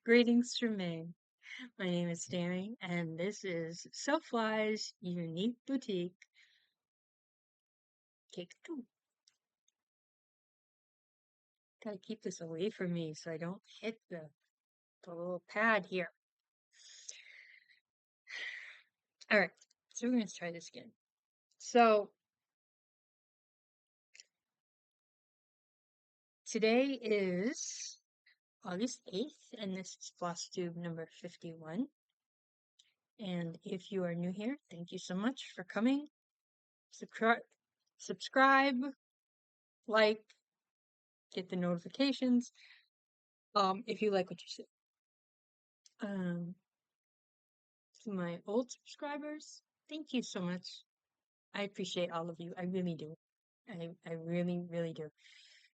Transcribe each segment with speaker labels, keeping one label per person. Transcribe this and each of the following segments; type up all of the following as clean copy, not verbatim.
Speaker 1: Greetings from Maine. My name is Tammy, and this is Sewfly's Unique Boutique Cake 2. Gotta keep this away from me so I don't hit the little pad here. Alright, so we're gonna try this again. So, today is August 8th, and this is FlossTube number 51. And if you are new here, thank you so much for coming. Subscribe, like, get the notifications. If you like what you see. To my old subscribers, thank you so much. I appreciate all of you. I really do. I really, really do.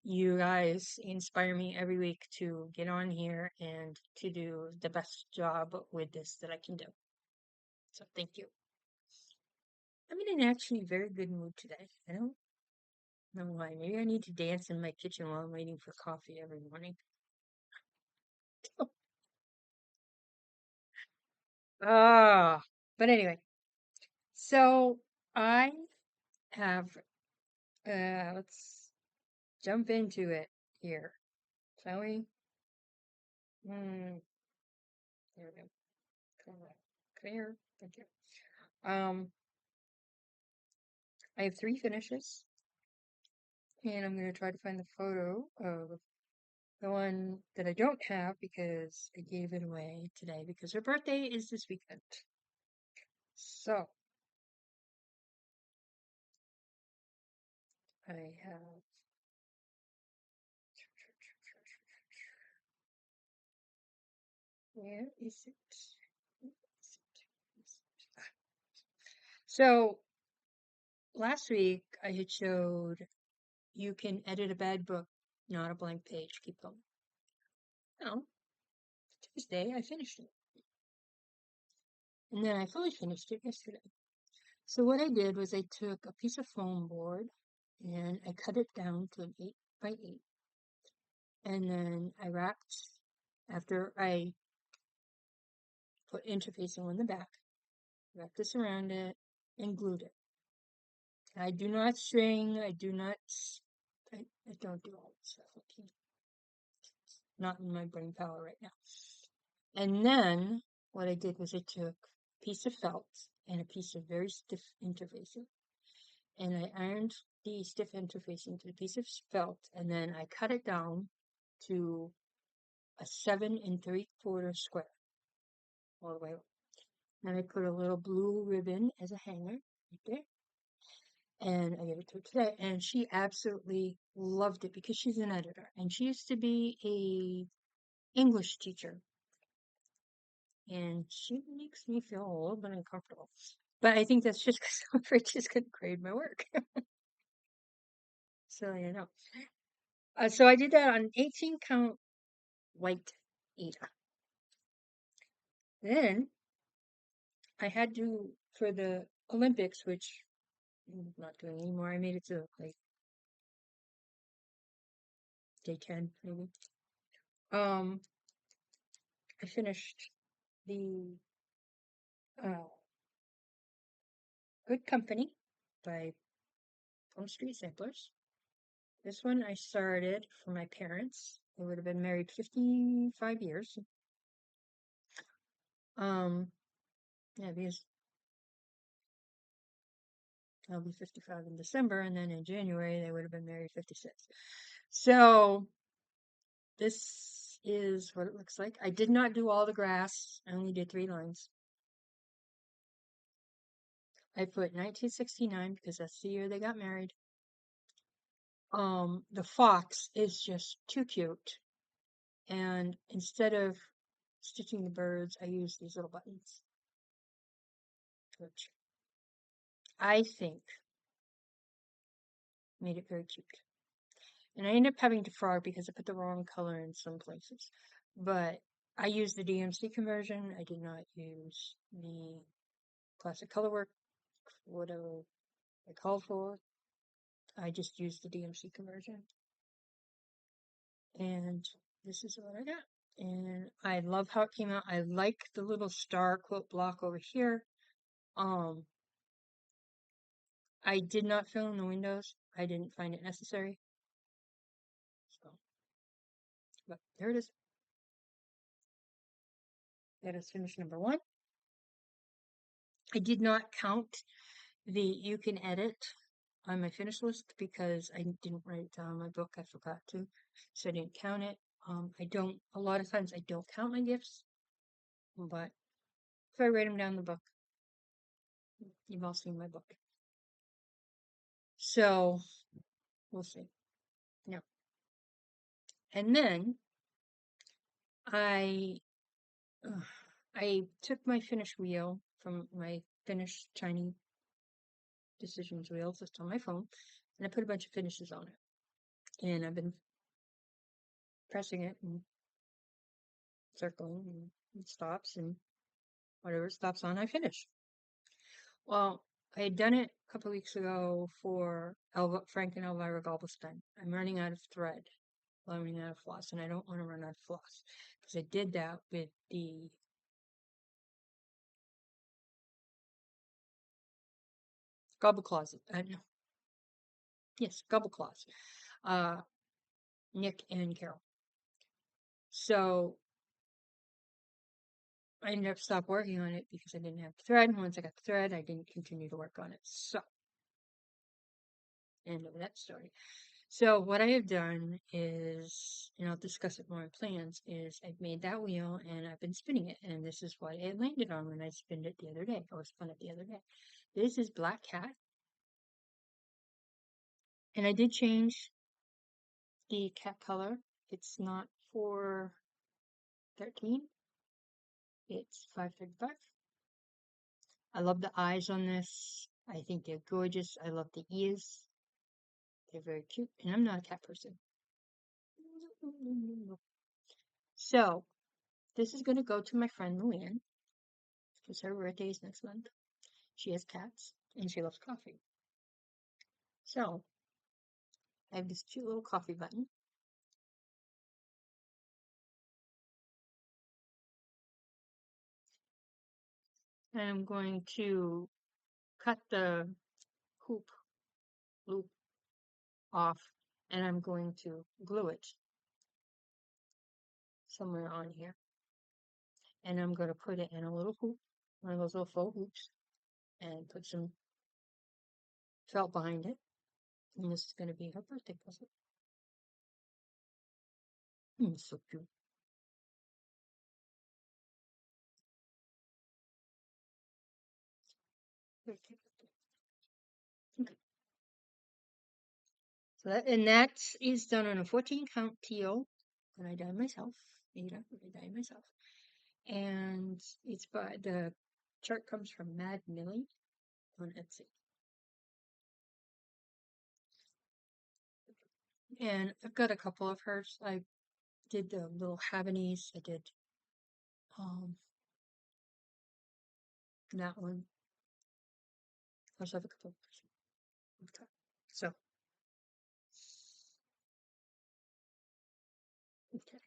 Speaker 1: You guys inspire me every week to get on here and to do the best job with this that I can do. So thank you. I'm in an actually very good mood today. I don't know why. Maybe I need to dance in my kitchen while I'm waiting for coffee every morning. But anyway, so I have let's jump into it here, shall we? There we go. Clear. Thank you. I have 3 finishes, and I'm going to try to find the photo of the one that I don't have because I gave it away today because her birthday is this weekend. So, I have where is it? So, last week I had showed you can edit a bad book, not a blank page. Keep going. Well, Tuesday I finished it. And then I fully finished it yesterday. So what I did was I took a piece of foam board and I cut it down to an 8 by 8. And then I wrapped, after I put interfacing on the back, wrapped this around it and glued it. I do not string, I don't do all that stuff. Okay. It's not in my brain power right now. And then what I did was I took a piece of felt and a piece of very stiff interfacing, and I ironed the stiff interfacing to the piece of felt, and then I cut it down to a 7 3/4 square all the way up. And I put a little blue ribbon as a hanger right there, and I gave it to her today, and she absolutely loved it because she's an editor, and she used to be a English teacher. And she makes me feel a little bit uncomfortable. But I think that's just because I'm afraid she's going to grade my work. So, you know. So I did that on 18 count white Ada. Then I had to, for the Olympics, which I'm not doing anymore, I made it to like day 10, maybe. I finished the Good Company by Plum Street Samplers. This one I started for my parents. They would have been married 55 years. Yeah, because I'll be 55 in December, and then in January they would have been married 56. So this is what it looks like. I did not do all the grass. I only did 3 lines. I put 1969 because that's the year they got married. The fox is just too cute. And instead of stitching the birds, I used these little buttons, which I think made it very cute. And I ended up having to frog because I put the wrong color in some places. But I used the DMC conversion. I did not use the classic colorwork, whatever I called for. I just used the DMC conversion. And this is what I got. And I love how it came out. I like the little star quote block over here. Um, I did not fill in the windows. I didn't find it necessary. So, but there it is. That is finish number one. I did not count the you can edit on my finish list because I didn't write it down in my book. I forgot to, so I didn't count it. I don't, a lot of times I don't count my gifts, but if I write them down in the book, you've all seen my book. So we'll see. No. And then I, I took my finish wheel from my finished Chinese decisions wheels that's on my phone, and I put a bunch of finishes on it. And I've been pressing it and circling, and it stops, and whatever it stops on, I finish. Well, I had done it a couple weeks ago for Frank and Elvira Galveston. I'm running out of thread. I'm running out of floss, and I don't want to run out of floss because I did that with the Gobble Closet. No, yes, Gobble Claws. Uh, Nick and Carol. So I ended up stopped working on it because I didn't have the thread. And once I got the thread, I didn't continue to work on it. So, end of that story. So what I have done is, and I'll discuss it more in plans, is I've made that wheel and I've been spinning it. And this is what it landed on when I spun it the other day, or spun it the other day. This is Black Cat. And I did change the cat color. It's not 413. It's 535. I love the eyes on this. I think they're gorgeous. I love the ears. They're very cute. And I'm not a cat person. So, this is going to go to my friend Luann because her birthday is next month. She has cats and she loves coffee. So, I have this cute little coffee button. And I'm going to cut the hoop loop off and I'm going to glue it somewhere on here. And I'm going to put it in a little hoop, one of those little faux hoops, and put some felt behind it. And this is going to be her birthday present. So cute. Okay. So that is done on a 14 count teal that I dyed myself. Made up, I dyed myself. And it's by the chart comes from Mad Millie on Etsy. And I've got a couple of hers. I did the little Havanese. I did that one. I also have a couple of hers. So okay.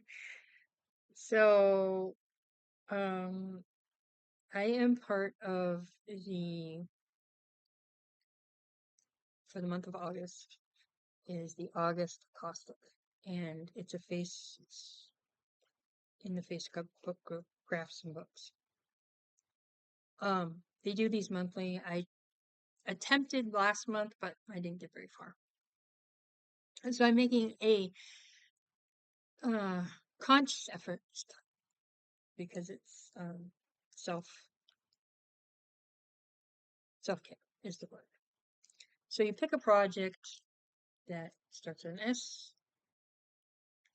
Speaker 1: So I am part of for the month of August is the August Caustic. And it's in the Facebook book group, Crafts and Books. They do these monthly. I attempted last month, but I didn't get very far. And so I'm making a conscious effort because it's self-care is the word. So you pick a project that starts with an S,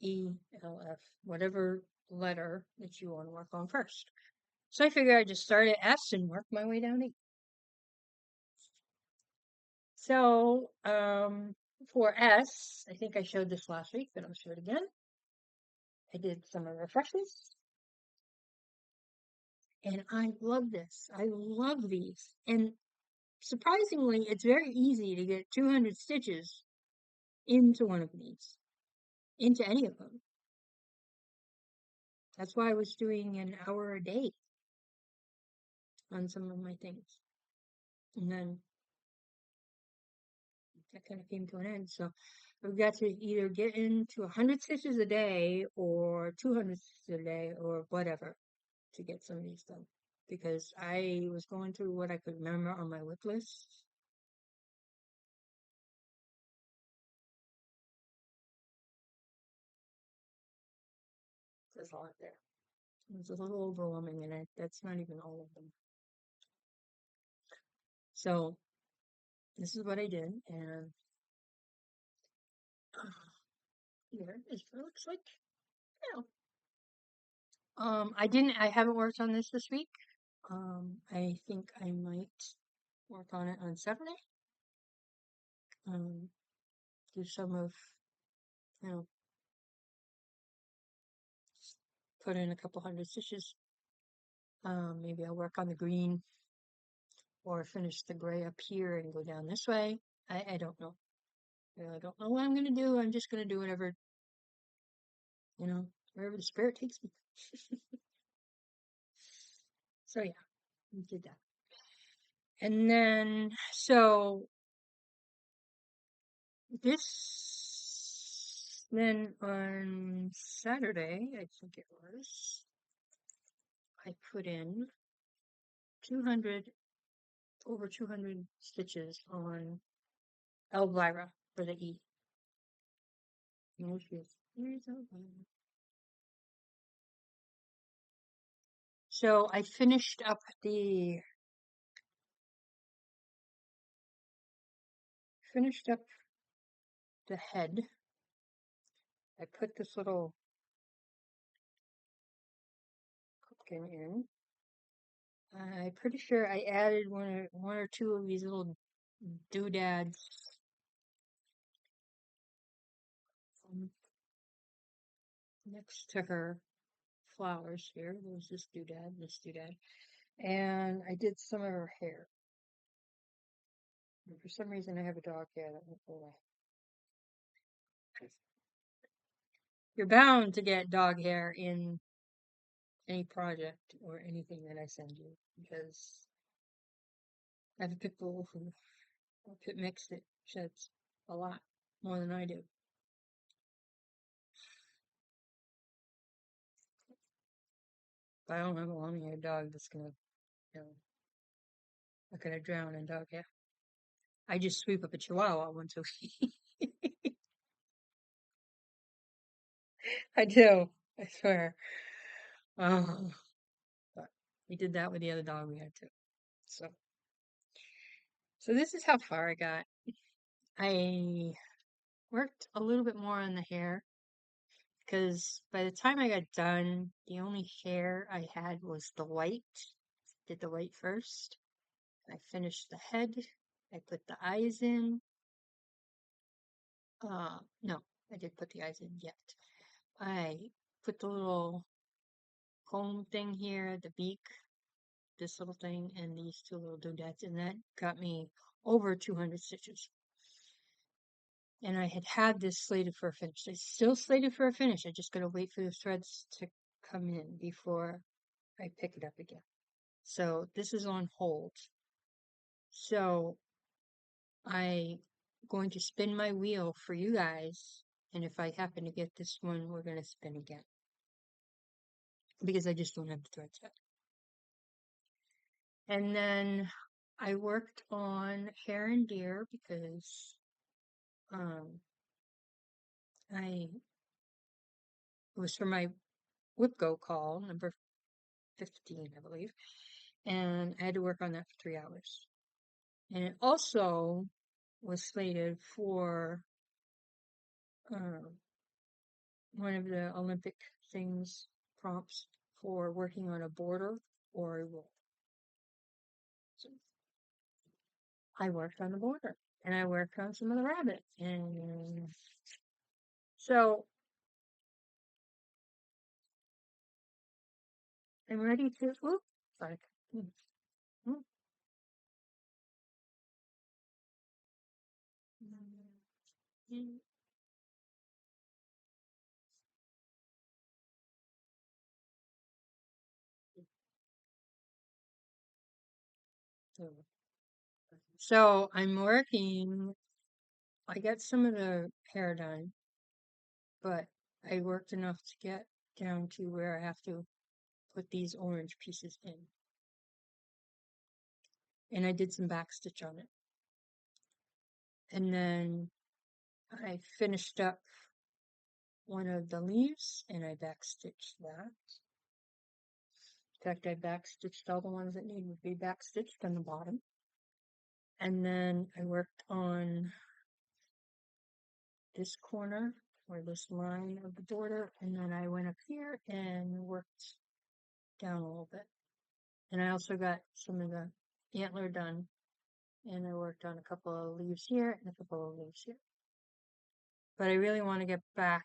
Speaker 1: E, L, F, whatever letter that you want to work on first. So I figured I'd just start at S and work my way down to E. So, for S, I think I showed this last week, but I'll show it again. I did some of the refreshes. And I love this. I love these. And surprisingly, it's very easy to get 200 stitches into one of these, into any of them. That's why I was doing an hour a day on some of my things. And then that kind of came to an end. So I've got to either get into 100 stitches a day or 200 stitches a day or whatever to get some of these done. Because I was going through what I could remember on my whip list. There's a lot there. It was a little overwhelming, and that's not even all of them. So this is what I did, and here is what it looks like. Yeah. I haven't worked on this week. I think I might work on it on Saturday. Do some of, you know, put in a couple hundred stitches. Maybe I'll work on the green or finish the gray up here and go down this way. I don't know. I don't know what I'm gonna do. I'm just gonna do whatever, wherever the spirit takes me. So yeah, we did that. And then, so then on Saturday, I think it was, I put in over 200 stitches on Elvira for the E. Here's Elvira. So I finished up the head. I put this little pumpkin in. I'm pretty sure I added one or two of these little doodads next to her flowers here. There's this doodad, and I did some of her hair. And for some reason, I have a dog hair that won't go away. You're bound to get dog hair in any project or anything that I send you because I have a pit bull who pit mix that sheds a lot more than I do. But I don't have a long-haired dog that's gonna, not gonna drown in dog hair. I just sweep up a chihuahua once a week. I do, I swear. Oh, but we did that with the other dog we had too. So this is how far I got. I worked a little bit more on the hair because by the time I got done, the only hair I had was the white. Did the white first. I finished the head. I put the eyes in. No, I did put the eyes in yet. I put the little comb thing here, the beak, this little thing, and these two little doodads, and that got me over 200 stitches. And I had this slated for a finish. It's still slated for a finish. I just gotta wait for the threads to come in before I pick it up again. So this is on hold. So I'm going to spin my wheel for you guys, and if I happen to get this one, we're gonna spin again. Because I just don't have the threads yet. And then I worked on Hare and Deer because it was for my Whip Go call, number 15, I believe, and I had to work on that for 3 hours. And it also was slated for one of the Olympic things prompts for working on a border or a wool. So I worked on the border, and I worked on some of the rabbit, and so I'm ready to. Oops, sorry. So I'm working, I got some of the hair done, but I worked enough to get down to where I have to put these orange pieces in. And I did some back stitch on it. And then I finished up one of the leaves and I back stitched that. In fact, I back stitched all the ones that need to be back stitched on the bottom. And then I worked on this corner or this line of the border, and then I went up here and worked down a little bit. And I also got some of the antler done, and I worked on a couple of leaves here and a couple of leaves here. But I really want to get back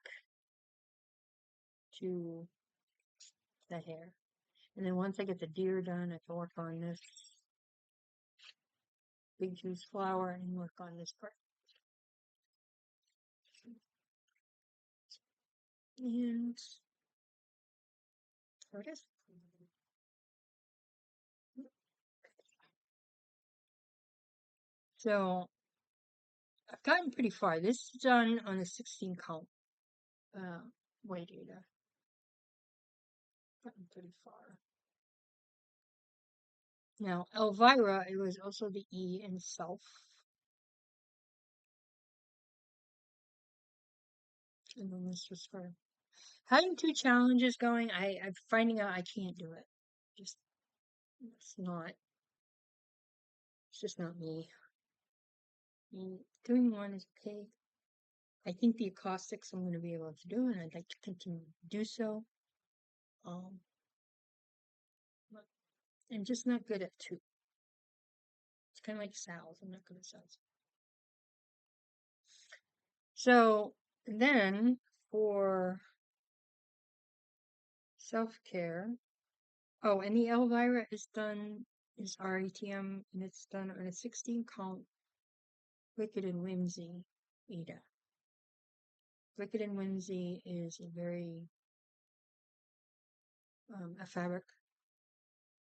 Speaker 1: to the hair. And then once I get the deer done, I can work on this big juice flower and work on this part. And there it is. So I've gotten pretty far. This is done on a 16 count. Way data. Gotten pretty far. Now, Elvira, it was also the E in self. And then this was for having two challenges going. I'm finding out I can't do it. Just, it's just not me. Doing one is okay. I think the acoustics I'm going to be able to do, and I'd like to continue to do so. I'm just not good at two. It's kind of like Sal's. I'm not good at Sal's. So then for self-care, oh, and the Elvira is RETM, and it's done on a 16 count Wicked and Whimsy Ada. Wicked and Whimsy is a very a fabric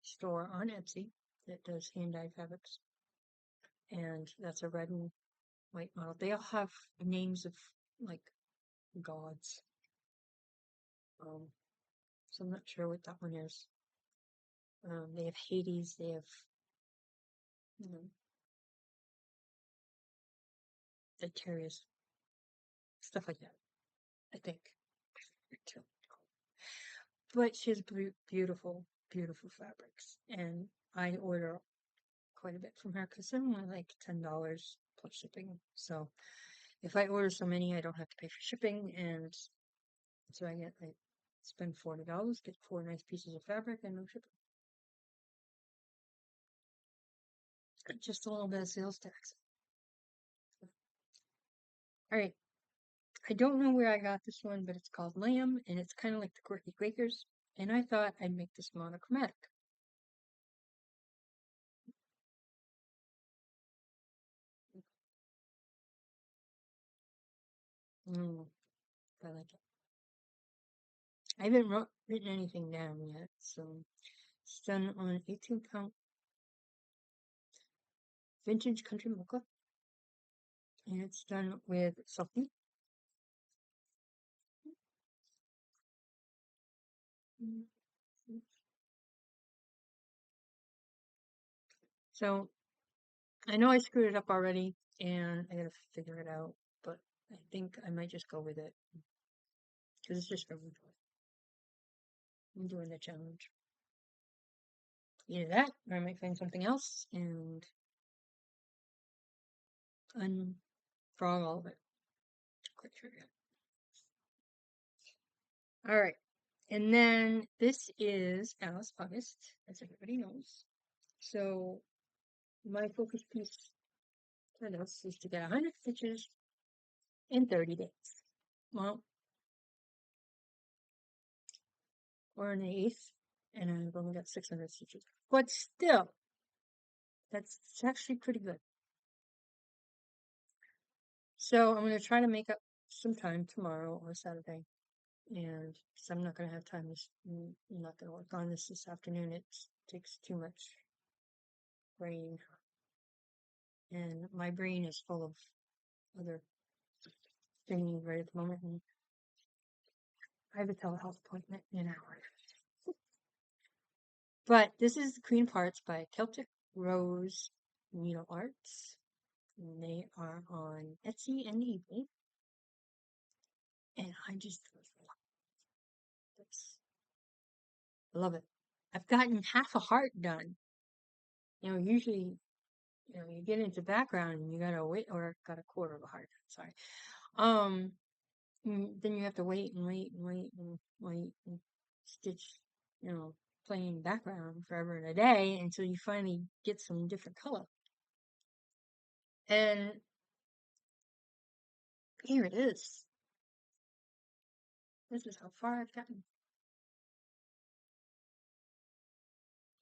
Speaker 1: store on Etsy that does hand-dyed fabrics, and that's a red and white model. They all have names of like gods, so I'm not sure what that one is. They have Hades, they have the Terriers, stuff like that, I think. But she has beautiful, beautiful fabrics, and I order quite a bit from her because they're only like $10 plus shipping. So if I order so many, I don't have to pay for shipping, and so I spend $40, get 4 nice pieces of fabric, and no shipping. Just a little bit of sales tax. All right. I don't know where I got this one, but it's called Lamb, and it's kind of like the Quirky Quakers, and I thought I'd make this monochromatic. I like it. I haven't written anything down yet, so it's done on 18 count vintage country mocha, and it's done with Sophie. So I know I screwed it up already, and I gotta figure it out, but I think I might just go with it because it's just for me. I'm doing the challenge. Either that, or I might find something else and unfrog all of it. Quite sure yet. All right, and then this is Alice August, as everybody knows. So my focus piece for this is to get 100 stitches in 30 days. Well, we're in the 8th, and I've only got 600 stitches. But still, it's actually pretty good. So I'm going to try to make up some time tomorrow or Saturday. And because I'm not going to have time, I'm not going to work on this afternoon. It takes too much brain. And my brain is full of other things right at the moment. And I have a telehealth appointment in an hour. But this is the Queen of Hearts by Celtic Rose Needle Arts. And they are on Etsy and eBay. And I just love this. I love it. I've gotten half a heart done. Usually, you get into background and you gotta wait, or got a quarter of a heart. Sorry. Then you have to wait and wait and wait and wait and stitch, plain background forever and a day until you finally get some different color. And here it is. This is how far I've gotten.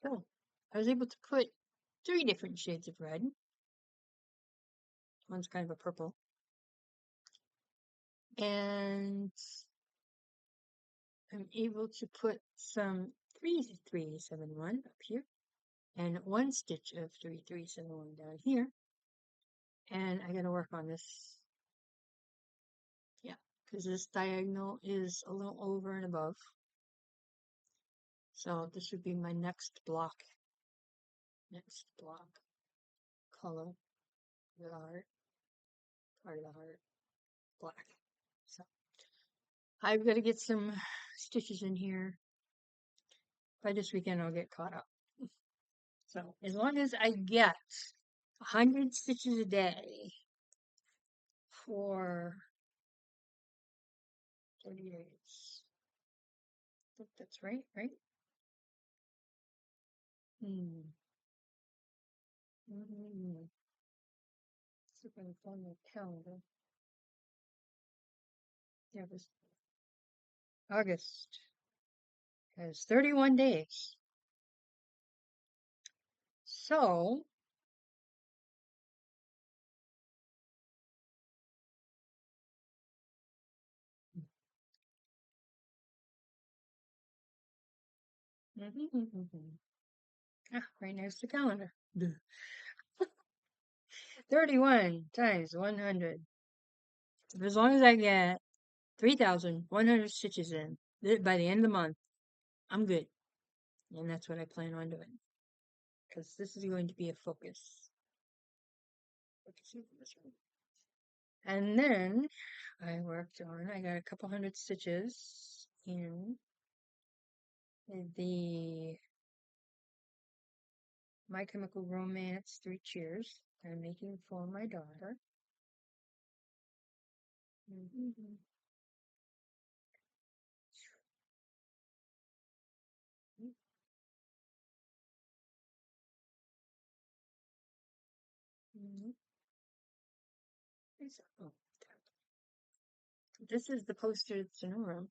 Speaker 1: So I was able to put 3 different shades of red. One's kind of a purple. And I'm able to put some 3371 up here and 1 stitch of 3371 down here. And I gotta work on this. Yeah, because this diagonal is a little over and above. So this would be my next block. Next block. Color. The heart. Part of the heart. Black. So I've got to get some stitches in here. By this weekend I'll get caught up. So as long as I get 100 stitches a day for 30 days. I think that's right, right? Hmm. Mm-hmm. See if I can find my calendar. Yeah, this August has 31 days. So, right next to the calendar. 31 times 100. As long as I get 3,100 stitches in by the end of the month, I'm good. And that's what I plan on doing. Because this is going to be a focus. And then I got a couple hundred stitches in the My Chemical Romance 3 Cheers I'm making for my daughter. This is the poster that's in her room.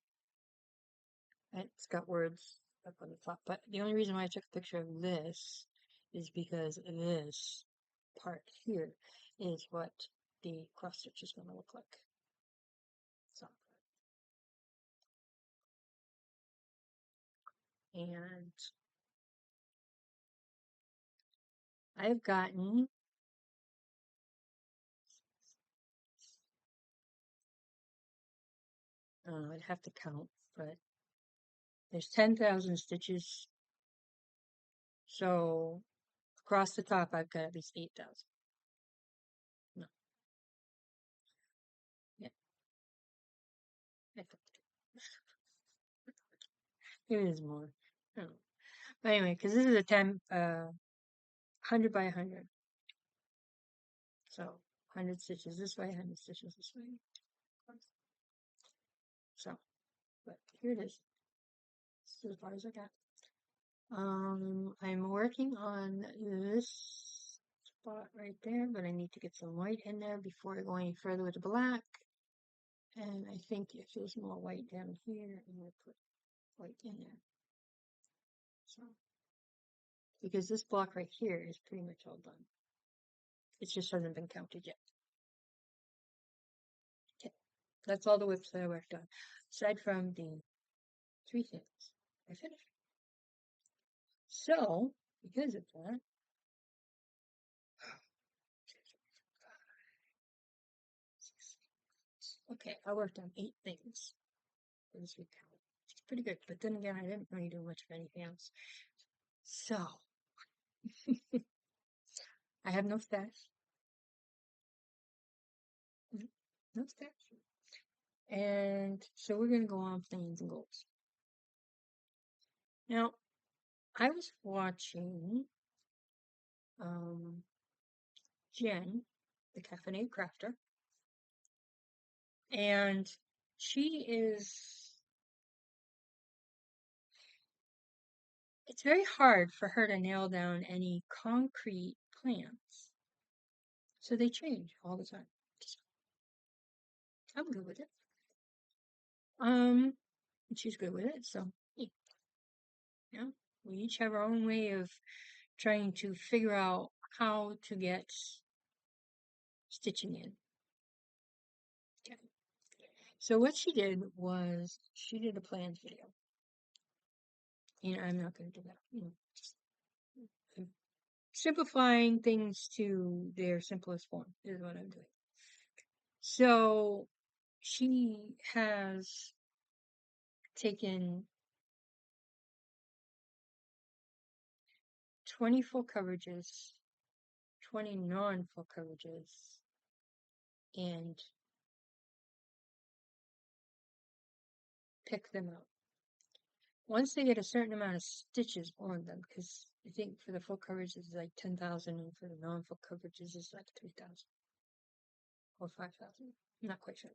Speaker 1: It's got words up on the top, but the only reason why I took a picture of this is because this part here is what the cross stitch is going to look like. So, and I've gotten I'd have to count, but there's 10,000 stitches. So across the top, I've got at least 8,000. No. Yeah. It is more. No. But anyway, because this is a 100 by 100. So 100 stitches this way, 100 stitches this way. So, but here it is. This is as far as I got. I'm working on this spot right there, but I need to get some white in there before I go any further with the black. And I think if there's more white down here, I'm going to put white in there. So, because this block right here is pretty much all done. It just hasn't been counted yet. Okay, that's all the whips that I worked on. Aside from the 3 things I finished. So, because of that, Okay, I worked on 8 things for this week. It's pretty good, but then again, I didn't really do much of anything else. So, I have no stash. No stash. And so we're going to go on plans and goals. Now, I was watching Jen, the caffeinated crafter, and she is, it's very hard for her to nail down any concrete plans. So they change all the time. I'm good with it. She's good with it, so yeah, we each have our own way of trying to figure out how to get stitching in. Okay. So what she did was she did a plans video. And I'm not going to do that. Just simplifying things to their simplest form is what I'm doing. So she has taken 20 full coverages, 20 non-full coverages, and picked them out. Once they get a certain amount of stitches on them, because I think for the full coverages is like 10,000 and for the non-full coverages is like 3,000 or 5,000. I'm not quite sure.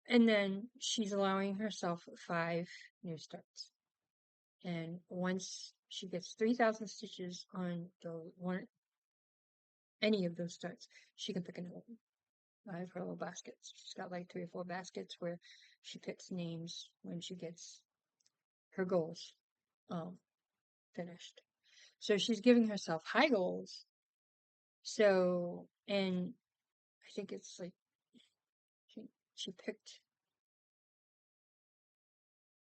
Speaker 1: And then she's allowing herself 5 new starts. And once she gets 3,000 stitches on any of those starts, she can pick another one. I have her little baskets. She's got like 3 or 4 baskets where she picks names when she gets her goals finished. So she's giving herself high goals. So, and I think it's like she picked,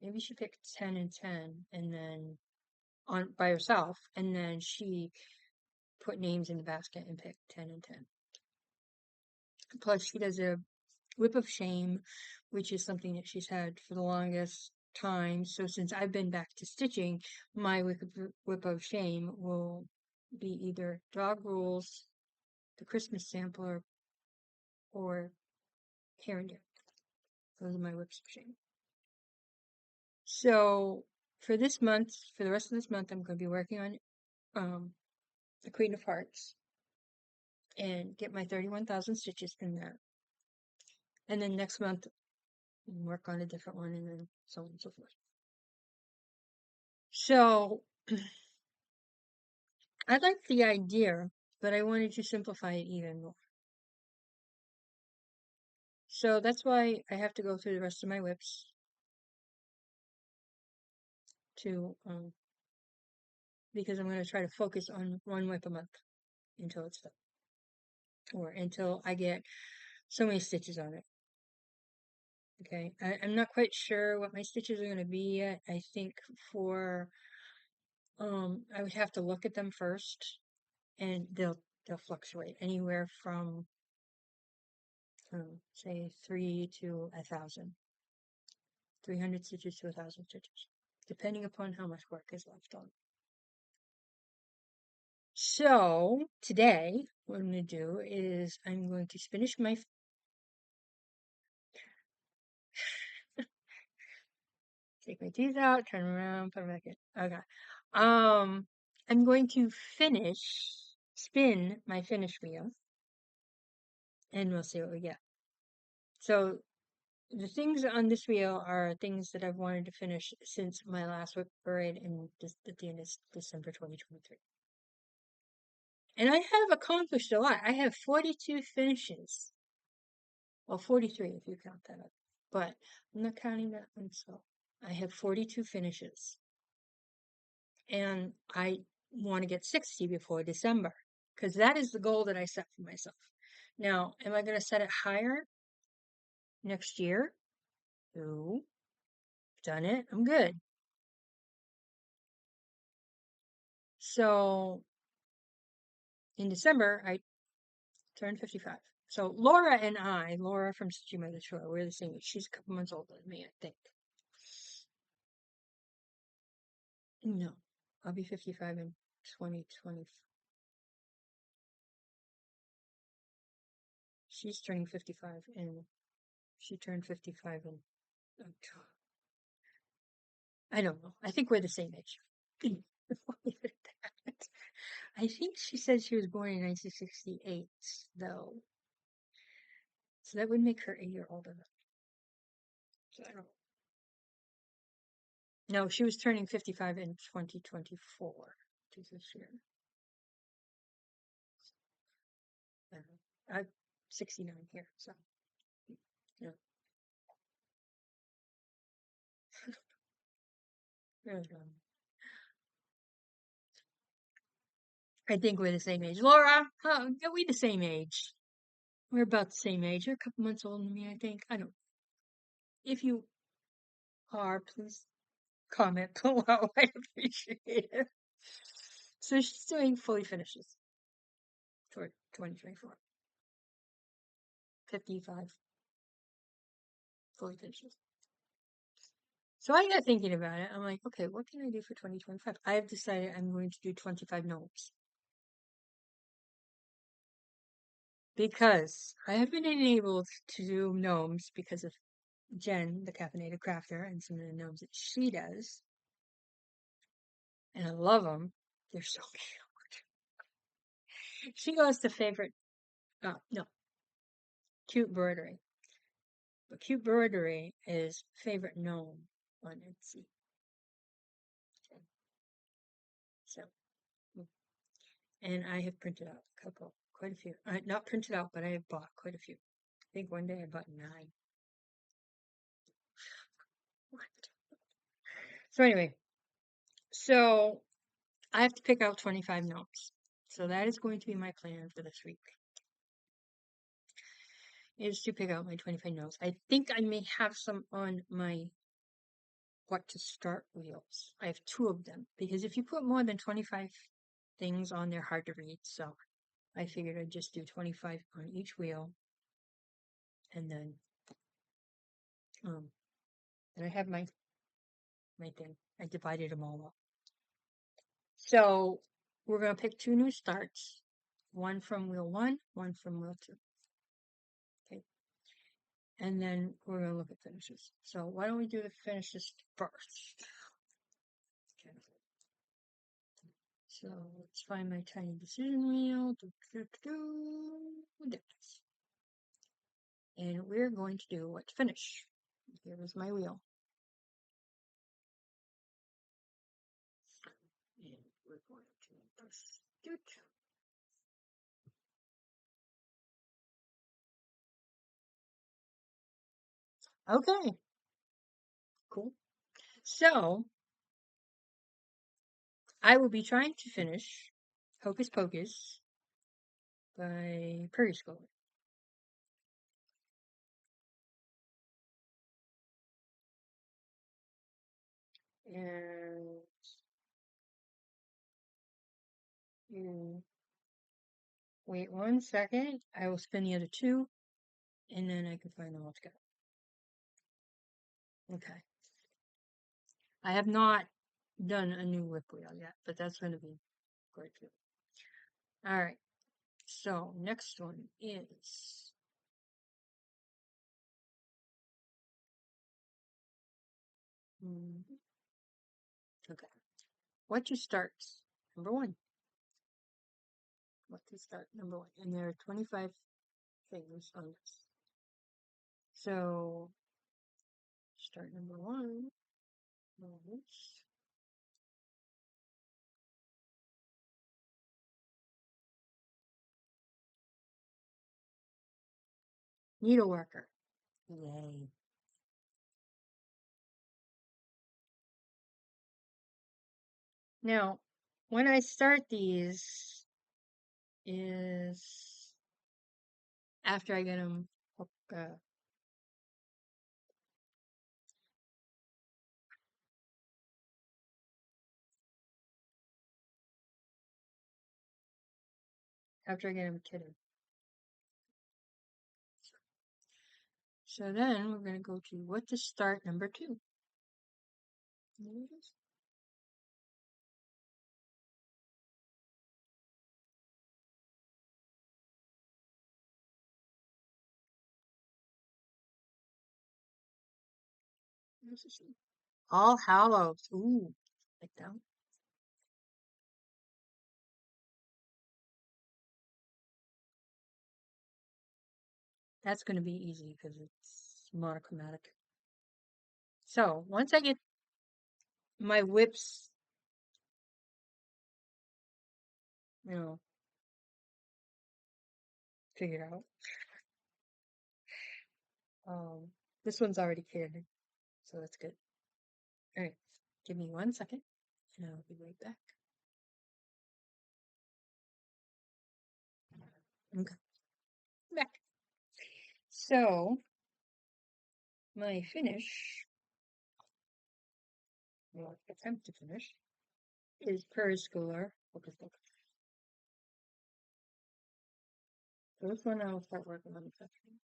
Speaker 1: maybe she picked 10 and 10 and then on by herself, and then she put names in the basket and picked 10 and 10. Plus, she does a whip of shame, which is something that she's had for the longest time. So since I've been back to stitching, my whip of shame will be either dog rules, the Christmas sampler, or hair and dare. Those are my whips of shame. So for this month, for the rest of this month, I'm going to be working on the Queen of Hearts and get my 31,000 stitches in that. And then next month, work on a different one, and then so on and so forth. So I like the idea, but I wanted to simplify it even more. So that's why I have to go through the rest of my whips to because I'm going to try to focus on 1 whip a month until it's done, or until I get so many stitches on it. Okay, I'm not quite sure what my stitches are going to be yet. I think for I would have to look at them first, and they'll fluctuate anywhere from say 3 to 1,000, 300 stitches to 1,000 stitches, depending upon how much work is left on. So today, what I'm going to do is I'm going to finish my take my teeth out, turn around, put them back in. Okay. I'm going to spin my finish wheel, and we'll see what we get. So the things on this wheel are things that I've wanted to finish since my last whip parade at the end of December 2023. And I have accomplished a lot. I have 42 finishes. Well, 43 if you count that up. But I'm not counting that one, so I have 42 finishes. And I want to get 60 before December, because that is the goal that I set for myself. Now, am I going to set it higher next year? No. Done it. I'm good. So in December, I turned 55. So Laura and I, Laura from Stitching by the Shore, we're the same age. She's a couple months older than me, I think. No, I'll be 55 in 2020. She's turning 55, and she turned 55 in. I don't know. I think we're the same age. I think she said she was born in 1968, though. So that would make her a year older. So I don't know. No, she was turning 55 in 2024, which is this year. I'm 69 here, so yeah. I think we're the same age. Laura, are we the same age? We're about the same age. You're a couple months older than me, I think. I don't. If you are, please comment below. I appreciate it. So she's doing fully finishes for 2024. 55 fully finishes. So I got thinking about it. I'm like, okay, what can I do for 2025? I have decided I'm going to do 25 gnomes. Because I have been enabled to do gnomes because of Jen, the caffeinated crafter, and some of the gnomes that she does. And I love them. They're so cute. She goes to favorite, no, cute embroidery. But cute embroidery is favorite gnome on Etsy. Okay. So, and I have printed out a couple, quite a few. Not printed out, but I have bought quite a few. I think one day I bought 9. What? So anyway, so I have to pick out 25 gnomes. So that is going to be my plan for this week. Is to pick out my 25 gnomes. I think I may have some on my what to start wheels. I have 2 of them because if you put more than 25 things on, they're hard to read. So I figured I'd just do 25 on each wheel, and then I have my thing. I divided them all up. So we're gonna pick 2 new starts, one from wheel 1, one from wheel 2. Okay, and then we're gonna look at finishes. So why don't we do the finishes first? Okay. So let's find my tiny decision wheel. And we're going to do what to finish. Here is my wheel. And we're going to press it. Okay, cool. So I will be trying to finish Hocus Pocus by Prairie School. And you wait 1 second. I will spin the other 2, and then I can find them all together. Okay. I have not done a new whip wheel yet, but that's going to be great too. All right. So next one is okay. What to start? Number 1. What to start? Number 1, and there are 25 things on this. So start number 1. Needleworker. Yay. Now, when I start these is after I get them after I get them kitted. So then we're going to go to what to start number 2. There it is. All Hallows. Ooh, like that. That's going to be easy because it's monochromatic. So once I get my whips, figured out. This one's already cleared, so that's good. All right, give me 1 second, and I'll be right back. Okay, back. So my finish, or attempt to finish, is periscolar. Focus, focus. So this one I'll start working on the section.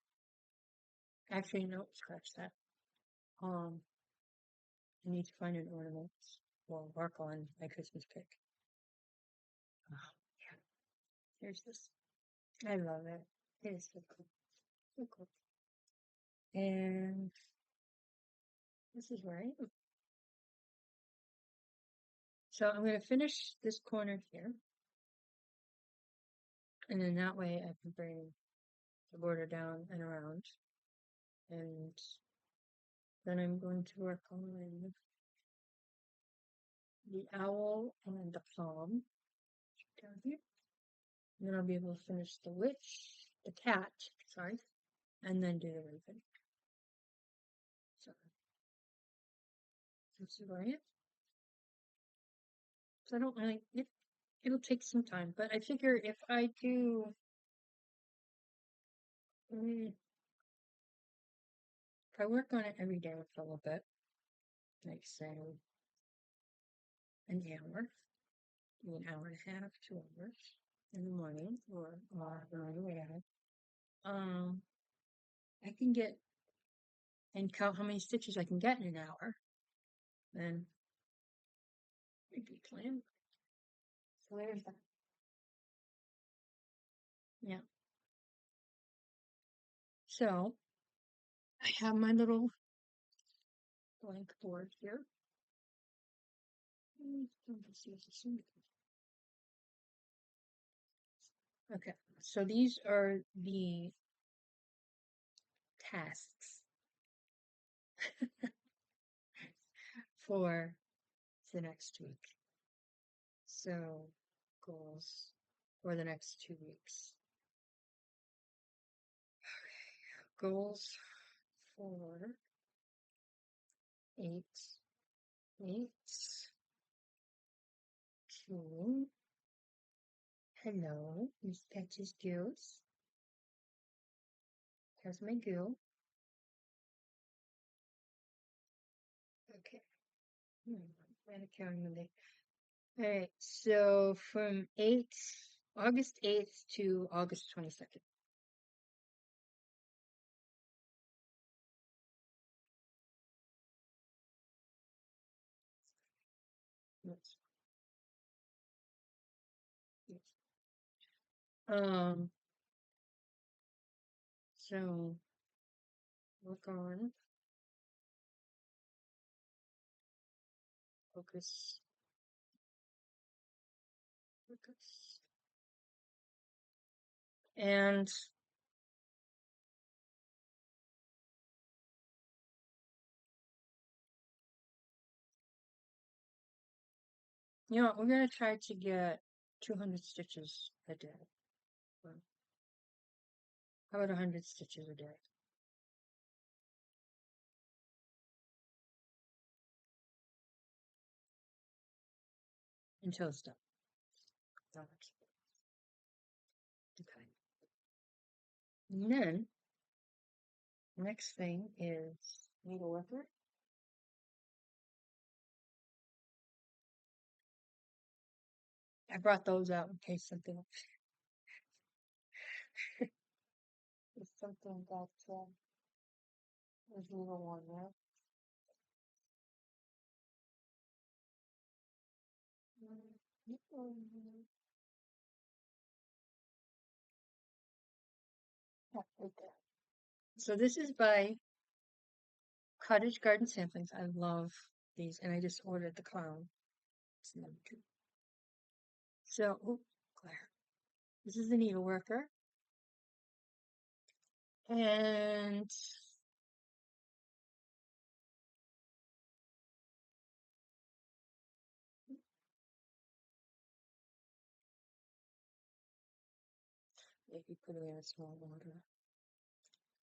Speaker 1: Actually, no, scratch that. I need to find an ornament or work on my Christmas pick. Oh, yeah. Here's this. I love it. It is so cool. So cool. And this is where I am. So I'm going to finish this corner here. And then that way I can bring the border down and around. And then I'm going to work on the owl and the palm down here. And then I'll be able to finish the cat, sorry, and then do the raven. So this is where I am. So I don't really, it'll take some time, but I figure if I do, if I work on it every day for a little bit, like say an hour, an hour and a half, 2 hours in the morning or whatever, I can get and count how many stitches I can get in an hour. Then maybe plan. So there's that. Yeah. So I have my little blank board here. Okay, so these are the tasks for the next week. So goals for the next 2 weeks. Goals for 8 weeks to hello, Miss Patches Gills. Here's my gill. Okay. Counting Monday. Alright, so from August 8th to August 22nd. Yes. Yes. So work on focus. And we're gonna try to get 200 stitches a day. How about 100 stitches a day? Until it's done. Okay. And then, next thing is needle worker. I brought those out in case something got There's a little one there. Yeah, right there. So this is by Cottage Garden Samplings. I love these, and I just ordered the clown. It's number 2. So, oh, glare. This is the needle worker, and maybe put it in a small water.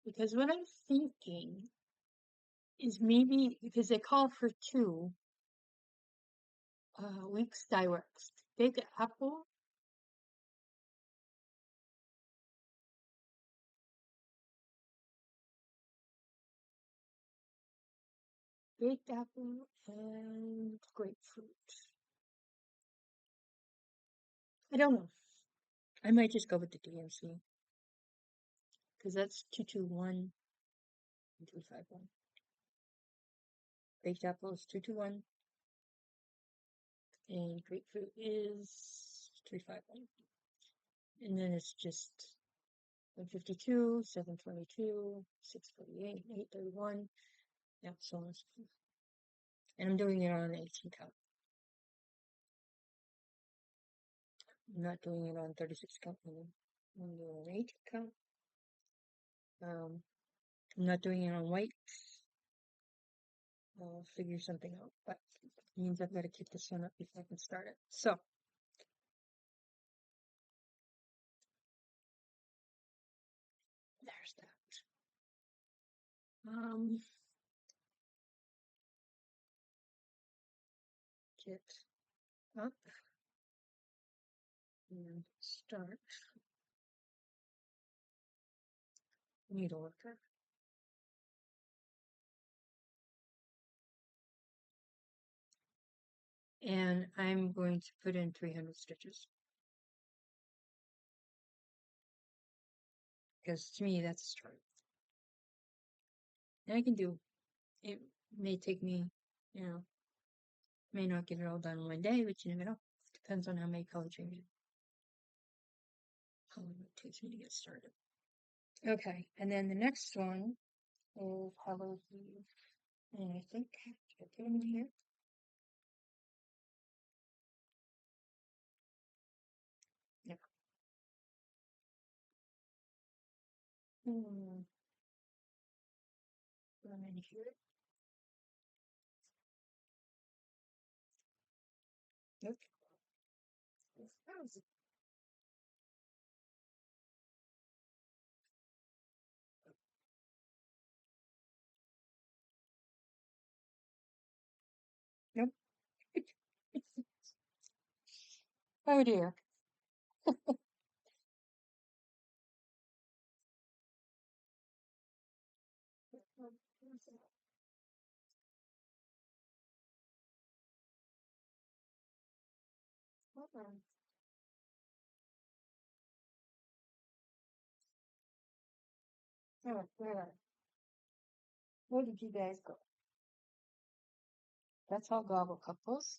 Speaker 1: Because what I'm thinking is maybe because they call for 2 weeks dye works. Big apple, baked apple, and grapefruit. I don't know. I might just go with the DMC because that's 221 and 351. Baked apple is 221, and grapefruit is 351. And then it's just 152, 722, 648, 831. Yeah, so on. And I'm doing it on an 18 count. I'm not doing it on 36 count. I'm doing an 18 count. I'm not doing it on white. I'll figure something out, but it means I've got to keep this one up before I can start it. So, there's that. Get up and start needle worker. And I'm going to put in 300 stitches. Because to me, that's a start. And I can do, it may take me, may not get it all done in one day, but you never know. Depends on how many color changes. How long it takes me to get started. Okay, and then the next one is Hello Eve. And I think I put them in here. Yeah. Put them in here. Nope. Nope. Oh dear. Oh, where did you guys go? That's all gobble couples.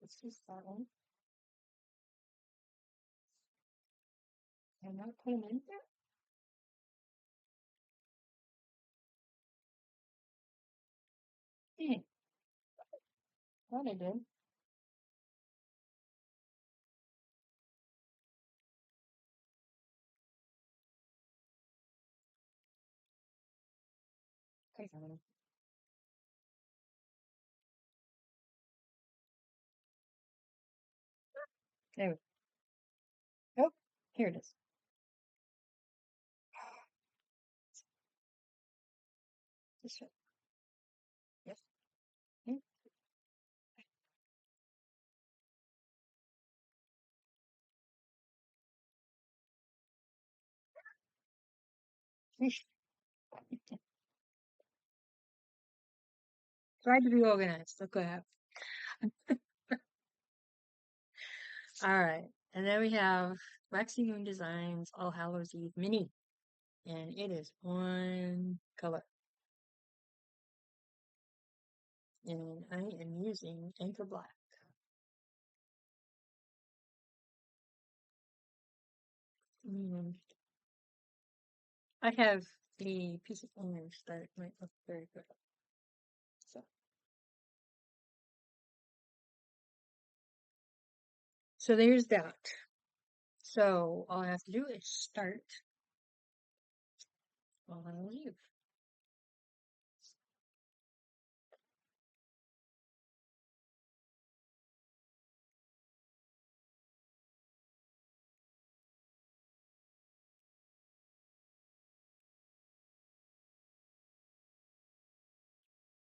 Speaker 1: This is that one. And I'll put them in there. Hmm. Thought I did. Come on. There we go. Oh, here it is. This one. Yes. Hmm. Try to be organized. Look what happened. All right. And then we have Waxy Moon Designs All Hallows Eve Mini. And it is one color. And I am using Anchor Black. And I have a piece of orange that might look very good. So there's that. So all I have to do is start while I leave.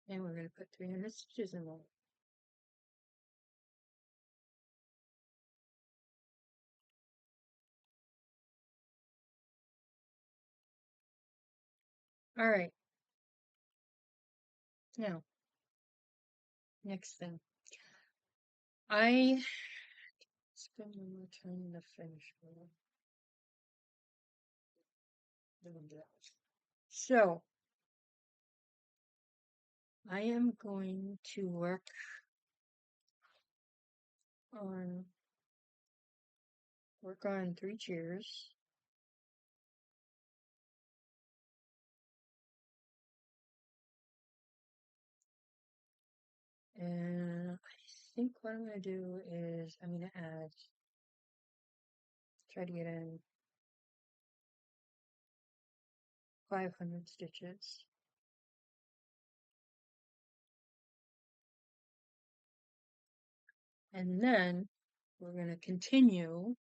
Speaker 1: And we're going to put 300 stitches in there. All right. Now, next thing. I spend more time in the finish room. So, I am going to work on 3 chairs. And I think what I'm going to do is I'm going to try to get in 500 stitches. And then we're going to continue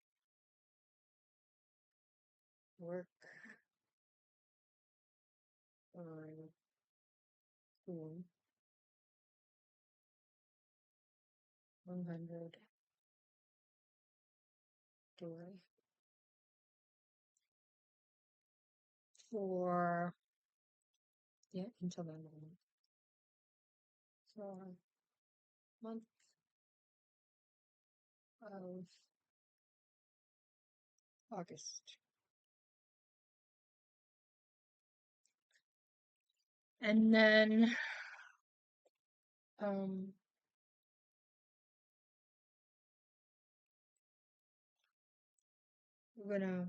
Speaker 1: work on 100 doors for until the moment. For month of August. And then we're gonna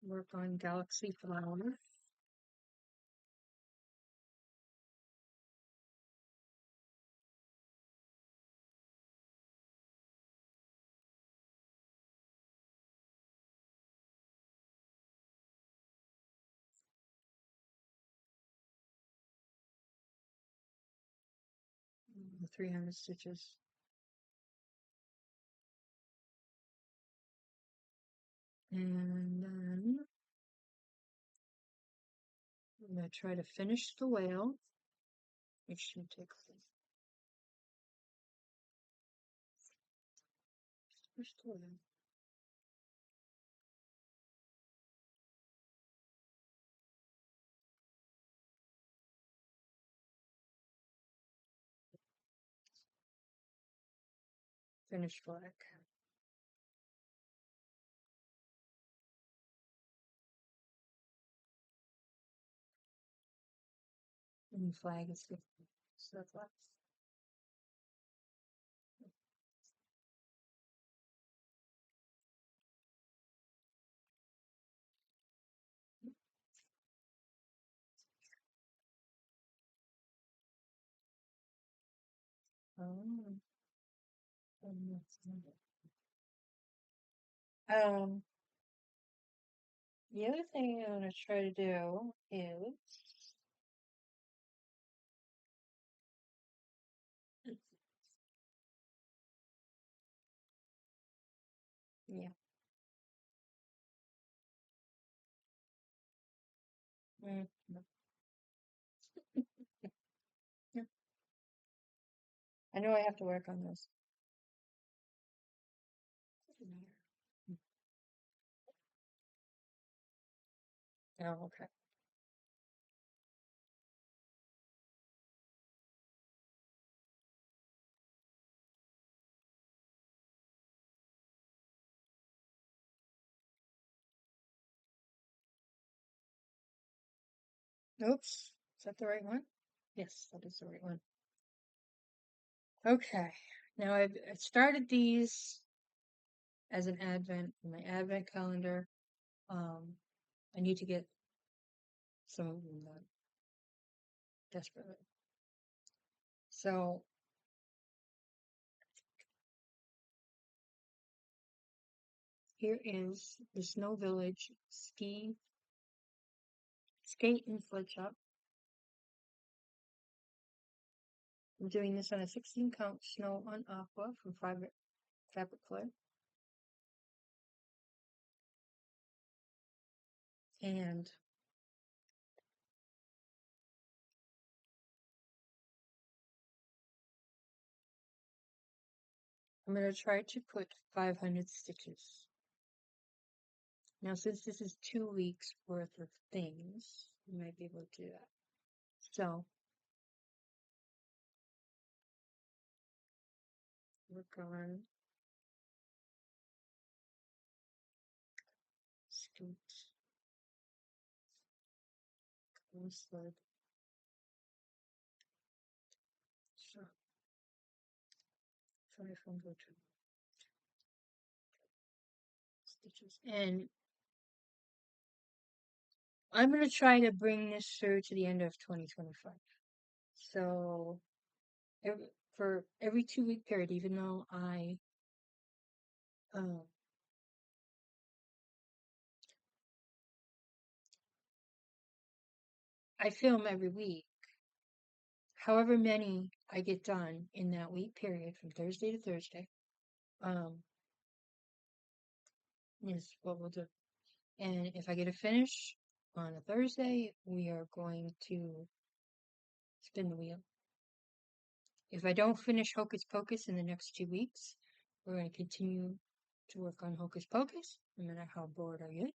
Speaker 1: work on Galaxy Flower. The 300 stitches. And then I'm going to try to finish the whale. It should take finish the whale. Finish flag. And the flag is good. So that's left. The other thing I'm going to try to do is yeah. No. Yeah. I know I have to work on this. Oh, okay. Oops, is that the right one? Yes, that is the right one. Okay, now I started these as an advent in my advent calendar. I need to get some of them done desperately. So here is the Snow Village skate and sled shop. I'm doing this on a 16 count snow on aqua from Fabric Flare. And I'm going to try to put 500 stitches. Now, since this is 2 weeks worth of things, you might be able to do that. So, work on scoot, sled, so 500 stitches. And I'm going to try to bring this through to the end of 2025. So, for every 2 week period, even though um, I film every week, however many I get done in that week period from Thursday to Thursday, is what we'll do. And if I get a finish on a Thursday, we are going to spin the wheel. If I don't finish Hocus Pocus in the next 2 weeks, we're going to continue to work on Hocus Pocus, no matter how bored I get.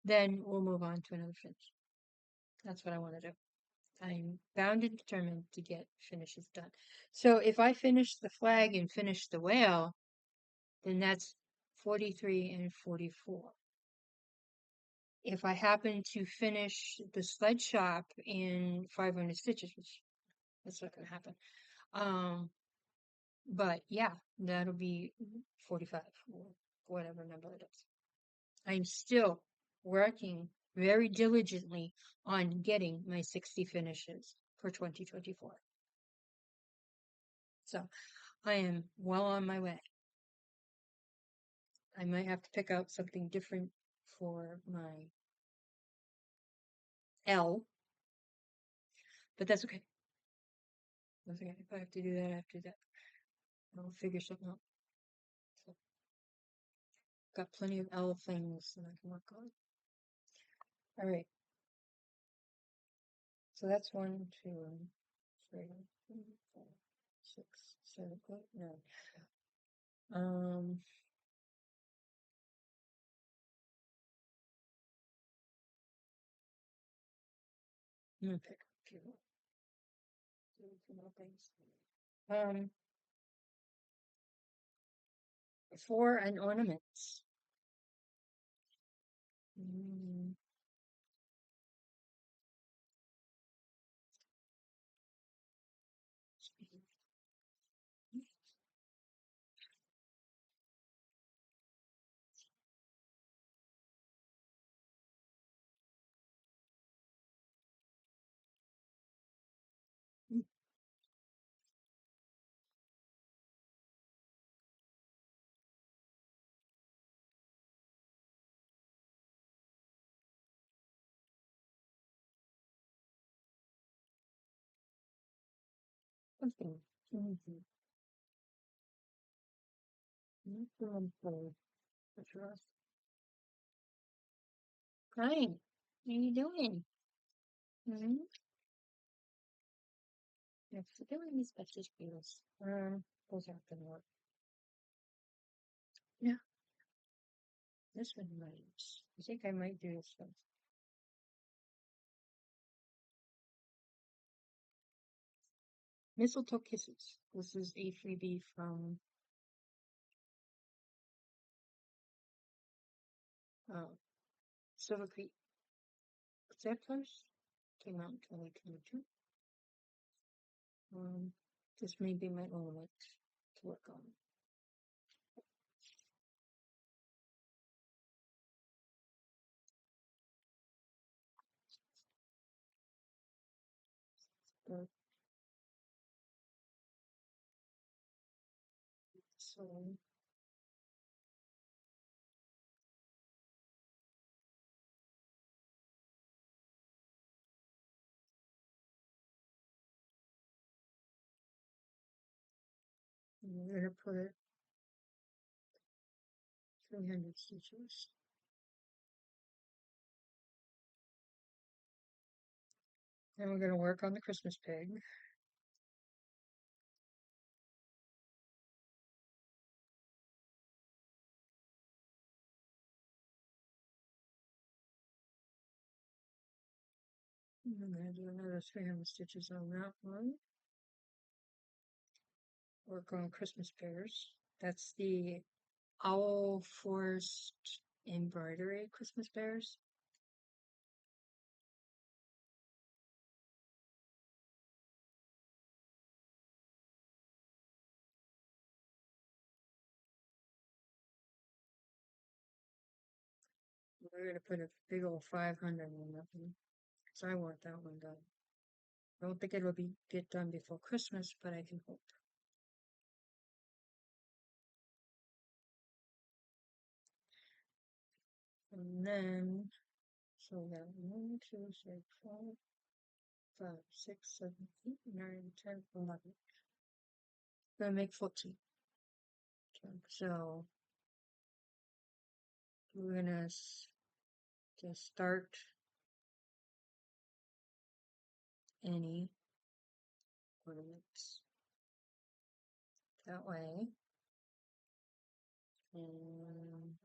Speaker 1: Then we'll move on to another finish. That's what I want to do. I'm bound and determined to get finishes done. So if I finish the flag and finish the whale, then that's 43 and 44. If I happen to finish the sled shop in 500 stitches, which that's not going to happen. But yeah, that'll be 45 or whatever number it is. I'm still working very diligently on getting my 60 finishes for 2024. So I am well on my way. I might have to pick out something different for my L, but that's okay. That's okay. If I have to do that, I have to do that. I'll figure something out. So, got plenty of L things that I can work on. All right. So that's 1, 2, 3, 4, 6, 7, 8, 9. I'm gonna pick a few more things. For an ornaments. Something easy. Hi, how you doing? Mm-hmm. Next to doing these precious bills. Those aren't gonna work. Yeah, this one might. I think I might do this one. Mistletoe Kisses. This is a freebie from uh, Silver Creek Settlers came out in 2022. This may be my element to work on. So I'm gonna put 300 stitches. Then we're gonna work on the Christmas pig. I'm gonna do another 300 stitches on that one. Work on Christmas pears. That's the Owl Forest Embroidery Christmas pears. We're gonna put a big old 500 on that one, because I want that one done. I don't think it'll get done before Christmas, but I can hope. And then, so we got 1, 2, 3, 4, 5, 6, 7, 8, 9, 10, 11. Gonna make 14. Okay, so we're gonna just start any ornaments that way. And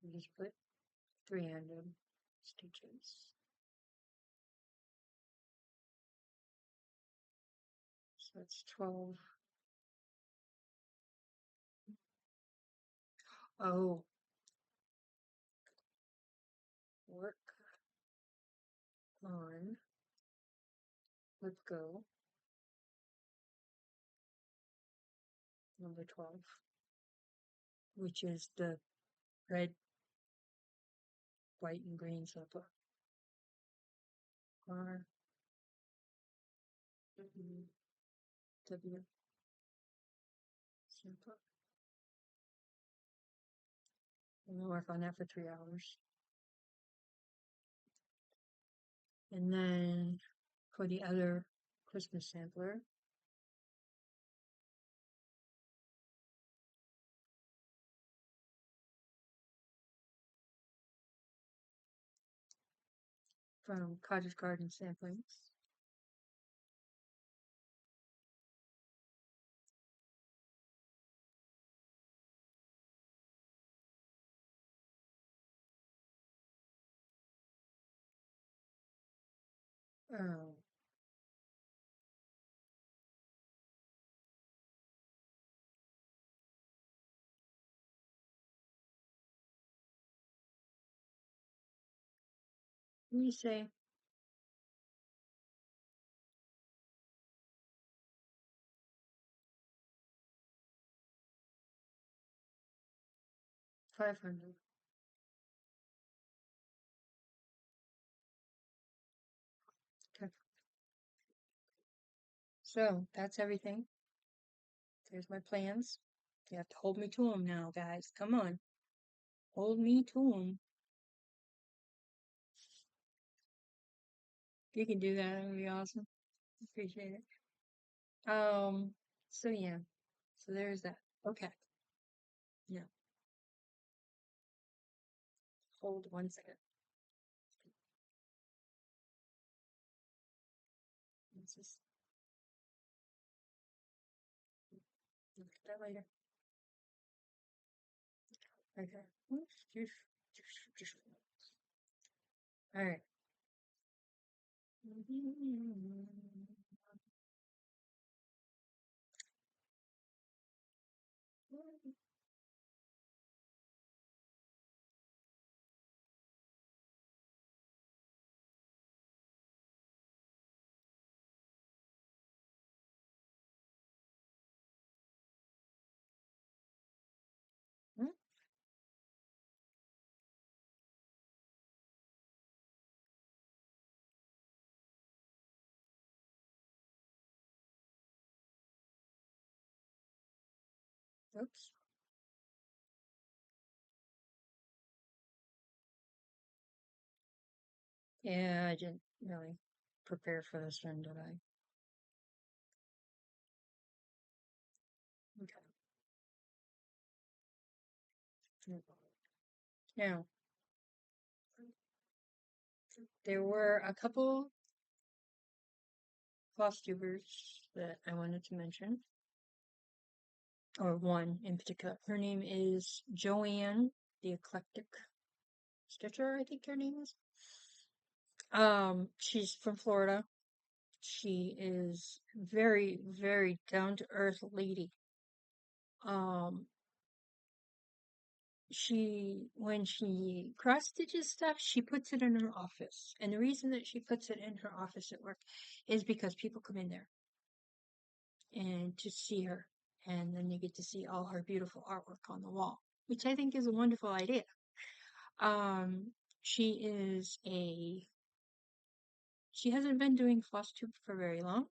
Speaker 1: we just put 300 stitches. So it's 12. Oh, work on, let's go, number 12, which is the red, white, and green silver. R, W, W, silver. And we'll work on that for 3 hours. And then for the other Christmas sampler, from Cottage Garden Samplings, oh, we say 500. Okay. So that's everything. There's my plans. You have to hold me to them now, guys. Come on. Hold me to them. You can do that. That would be awesome. Appreciate it. So yeah. So there's that. Okay. Yeah. Hold 1 second. Let's just look at that later. Okay. All right. Oops. Yeah, I didn't really prepare for this one, did I? Okay. Now, there were a couple floss tubers that I wanted to mention, or one in particular. Her name is Joanne, the Eclectic Stitcher, I think her name is. She's from Florida. She is very, very down to earth lady. Um, when she cross stitches stuff, she puts it in her office. And the reason that she puts it in her office at work is because people come in there and to see her. And then you get to see all her beautiful artwork on the wall, which I think is a wonderful idea. Um, she is she hasn't been doing FlossTube for very long.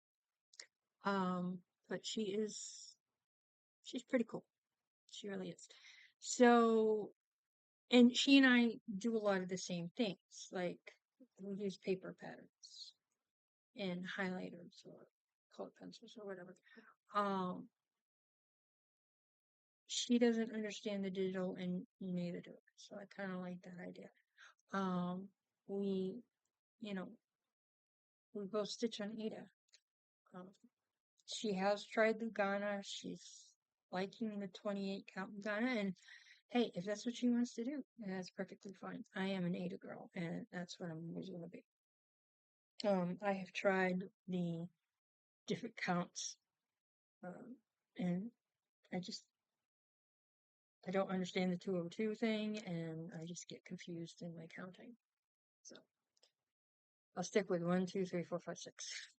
Speaker 1: But she's pretty cool. She really is. So, and she and I do a lot of the same things. Like, we use paper patterns and highlighters or colored pencils or whatever. Um, she doesn't understand the digital and neither do I. So I kind of like that idea. Um, we, you know, we both stitch on Ada. Um, she has tried the Ghana. She's liking the 28 count Ghana, and hey, if that's what she wants to do, that's perfectly fine. I am an Ada girl, and that's what I'm always going to be. I have tried the different counts, and I just I don't understand the 202 thing, and I just get confused in my counting. So I'll stick with 1, 2, 3, 4, 5, 6.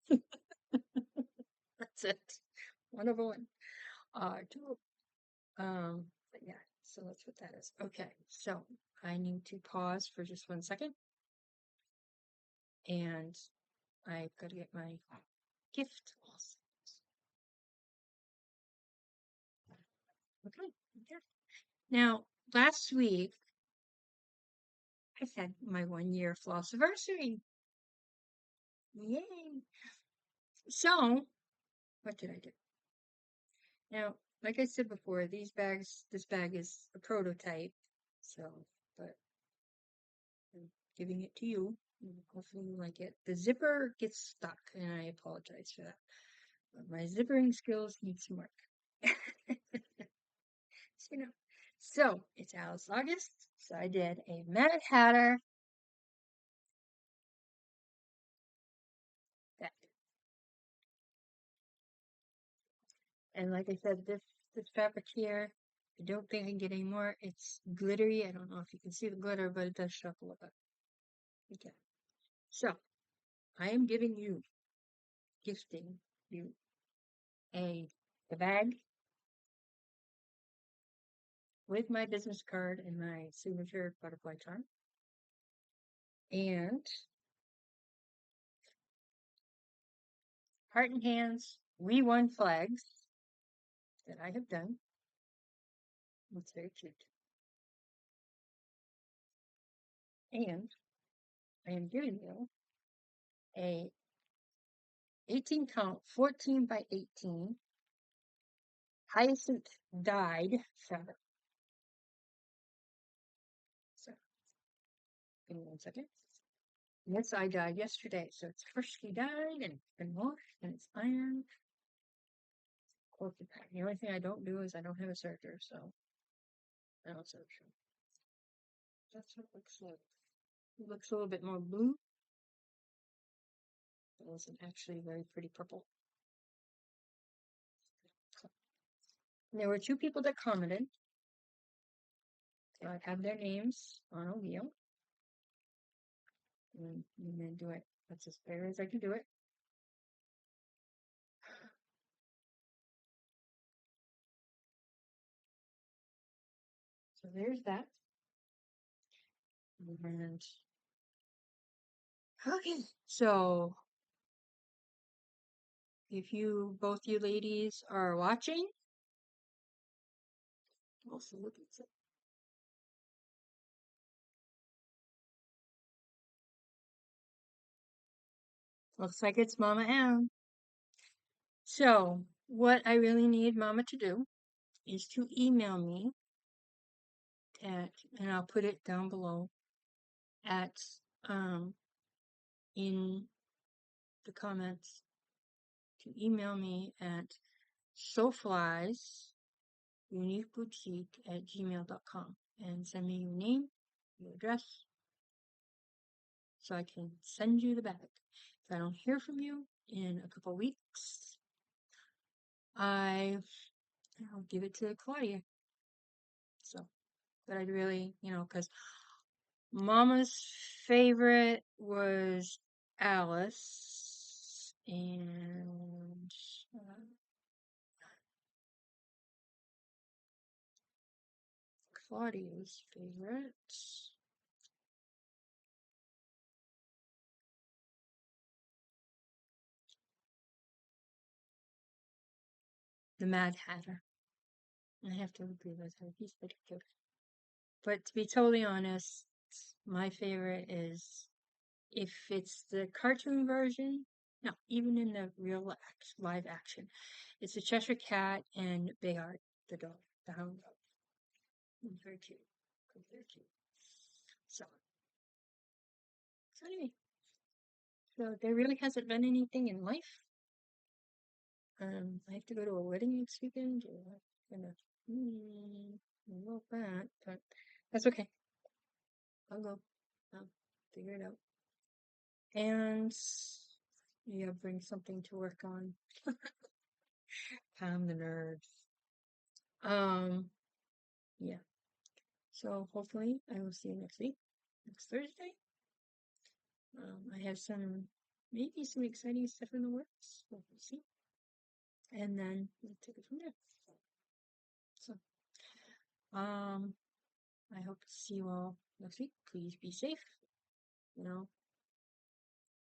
Speaker 1: That's it. 1 over 1. Two. But yeah. So that's what that is. Okay. So I need to pause for just 1 second, and I've got to get my gift. Okay. Okay. Now, last week I had my 1 year floss anniversary. Yay! So, what did I do? Now, like I said before, this bag is a prototype. So, but I'm giving it to you. Hopefully you like it. The zipper gets stuck, and I apologize for that. But my zippering skills need some work. So, so it's Alice August. So I did a Mad Hatter. That. And like I said, this fabric here, I don't think I can get any more. It's glittery. I don't know if you can see the glitter, but it does show up a little bit. Okay. So I am gifting you the bag with my business card and my signature butterfly charm, and heart and hands we won flags that I have done. It's very cute. And I am giving you a 18 count 14 by 18 hyacinth dyed fabric. So give me 1 second. Yes, I dyed yesterday, so it's freshly dyed and been washed and it's ironed. The only thing I don't do is I don't have a serger, so I don't serge. That's what it looks like. It looks a little bit more blue. It wasn't actually very pretty purple. And there were 2 people that commented. So I have their names on a wheel. And I'm going to do it. That's as fair as I can do it. So there's that. And okay, so if both you ladies are watching, Also looking so. Looks like it's Mama M. So, what I really need Mama to do is to email me at, and I'll put it down below, at, in the comments, to email me at sewflysuniqueboutique@gmail.com and send me your name, your address, so I can send you the bag. If I don't hear from you in a couple weeks, I'll give it to Claudia. So, but I'd really, because Mama's favorite was Alice, and Claudia's favorite, the Mad Hatter. I have to agree with her. He's pretty cute. But to be totally honest, my favorite is, if it's the cartoon version, no, even in the live action, it's the Cheshire Cat and Bayard, the dog, the hound dog. He's very cute. Very cute. So, anyway, so there really hasn't been anything in life. I have to go to a wedding next weekend. I'm gonna about that, but that's okay. I'll go. I'll figure it out. And yeah, bring something to work on. Calm the nerves. Yeah. So hopefully I will see you next week, next Thursday. I have maybe some exciting stuff in the works. We'll see. And then we'll take it from there. So, I hope to see you all next week. Please be safe,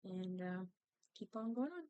Speaker 1: and keep on going on.